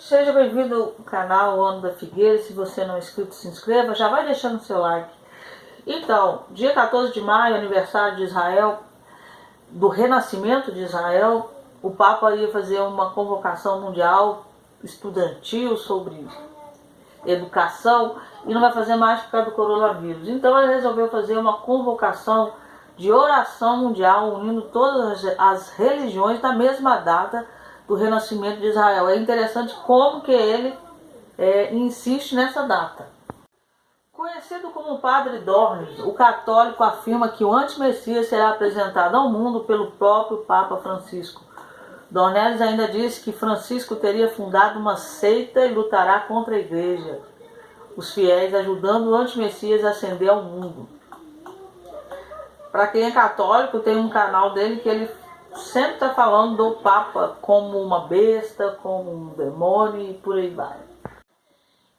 Seja bem-vindo ao canal Ano da Figueira. Se você não é inscrito, se inscreva, já vai deixando seu like. Então, dia 14 de maio, aniversário de Israel, do renascimento de Israel, o Papa ia fazer uma convocação mundial estudantil sobre educação e não vai fazer mais por causa do coronavírus. Então ele resolveu fazer uma convocação de oração mundial unindo todas as religiões na mesma data do renascimento de Israel. É interessante como que ele insiste nessa data. Conhecido como Padre Dornis, o católico afirma que o antimessias será apresentado ao mundo pelo próprio Papa Francisco. Dornelles ainda disse que Francisco teria fundado uma seita e lutará contra a igreja, os fiéis ajudando o antimessias a ascender ao mundo. Para quem é católico, tem um canal dele que ele sempre está falando do Papa como uma besta, como um demônio e por aí vai.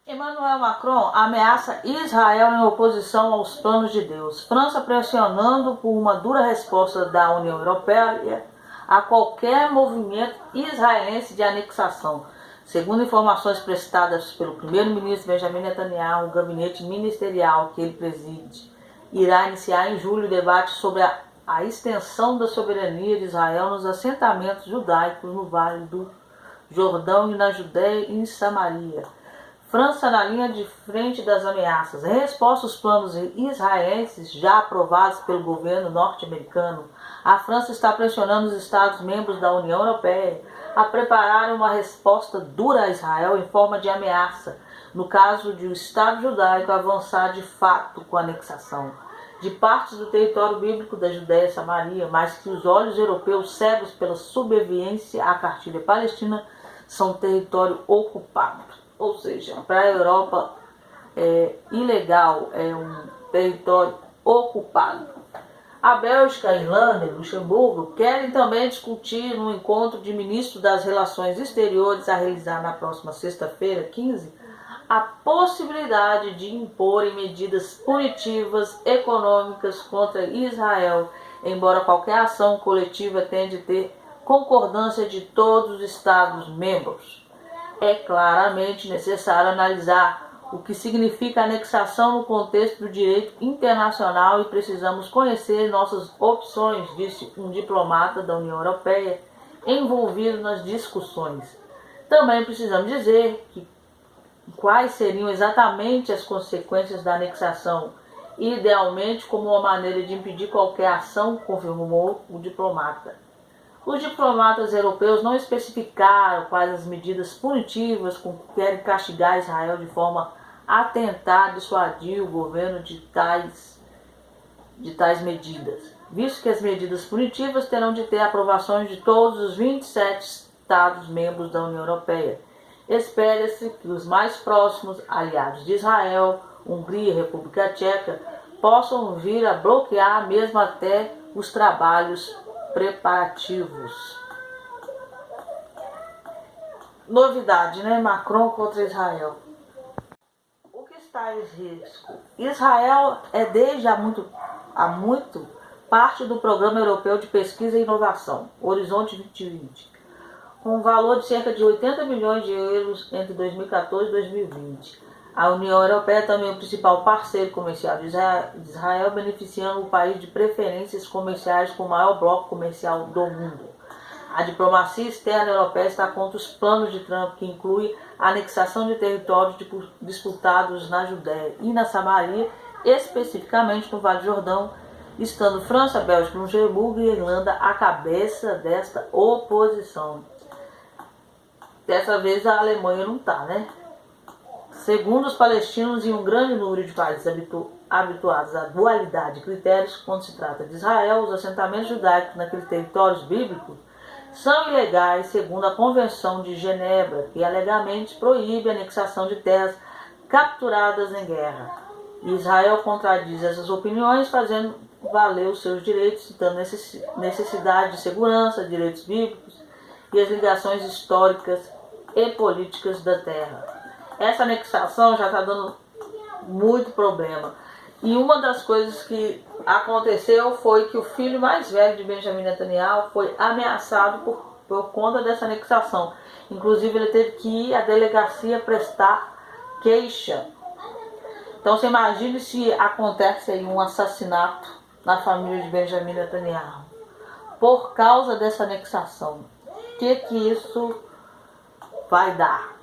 Emmanuel Macron ameaça Israel em oposição aos planos de Deus. França pressionando por uma dura resposta da União Europeia a qualquer movimento israelense de anexação. Segundo informações prestadas pelo primeiro-ministro Benjamin Netanyahu, o gabinete ministerial que ele preside irá iniciar em julho o debate sobre a extensão da soberania de Israel nos assentamentos judaicos no Vale do Jordão e na Judéia e em Samaria. França na linha de frente das ameaças. Em resposta aos planos israelenses já aprovados pelo governo norte-americano, a França está pressionando os Estados-membros da União Europeia a preparar uma resposta dura a Israel em forma de ameaça, no caso de o Estado judaico avançar de fato com a anexação de partes do território bíblico da Judéia e Samaria, mas que os olhos europeus cegos pela subserviência à cartilha palestina são território ocupado. Ou seja, para a Europa é ilegal, é um território ocupado. A Bélgica, a Irlanda e Luxemburgo querem também discutir no encontro de ministros das Relações Exteriores a realizar na próxima sexta-feira, 15, a possibilidade de imporem medidas punitivas econômicas contra Israel, embora qualquer ação coletiva tende a ter concordância de todos os Estados-membros. É claramente necessário analisar o que significa anexação no contexto do direito internacional e precisamos conhecer nossas opções, disse um diplomata da União Europeia envolvido nas discussões. Também precisamos dizer quais seriam exatamente as consequências da anexação, idealmente como uma maneira de impedir qualquer ação, confirmou o diplomata. Os diplomatas europeus não especificaram quais as medidas punitivas com que querem castigar Israel de forma a tentar dissuadir o governo de tais medidas, visto que as medidas punitivas terão de ter aprovações de todos os 27 Estados-membros da União Europeia. Espera-se que os mais próximos aliados de Israel, Hungria e República Tcheca, possam vir a bloquear mesmo até os trabalhos preparativos. Novidade, né? Macron contra Israel. O que está em risco? Israel é desde há muito parte do Programa Europeu de Pesquisa e Inovação, Horizonte 2020, com um valor de cerca de 80 milhões de euros entre 2014 e 2020. A União Europeia também é o principal parceiro comercial de Israel, beneficiando o país de preferências comerciais com o maior bloco comercial do mundo. A diplomacia externa europeia está contra os planos de Trump, que inclui a anexação de territórios disputados na Judéia e na Samaria, especificamente no Vale do Jordão, estando França, Bélgica, Luxemburgo e Irlanda à cabeça desta oposição. Dessa vez a Alemanha não está, né? Segundo os palestinos e um grande número de países habituados à dualidade de critérios quando se trata de Israel, os assentamentos judaicos naqueles territórios bíblicos são ilegais segundo a Convenção de Genebra, que alegadamente proíbe a anexação de terras capturadas em guerra. Israel contradiz essas opiniões, fazendo valer os seus direitos, citando necessidade de segurança, direitos bíblicos e as ligações históricas e políticas da terra. Essa anexação já está dando muito problema. E uma das coisas que aconteceu foi que o filho mais velho de Benjamin Netanyahu foi ameaçado por por conta dessa anexação. Inclusive ele teve que ir à delegacia prestar queixa. Então você imagine se acontece aí um assassinato na família de Benjamin Netanyahu por causa dessa anexação. O que isso vai dar?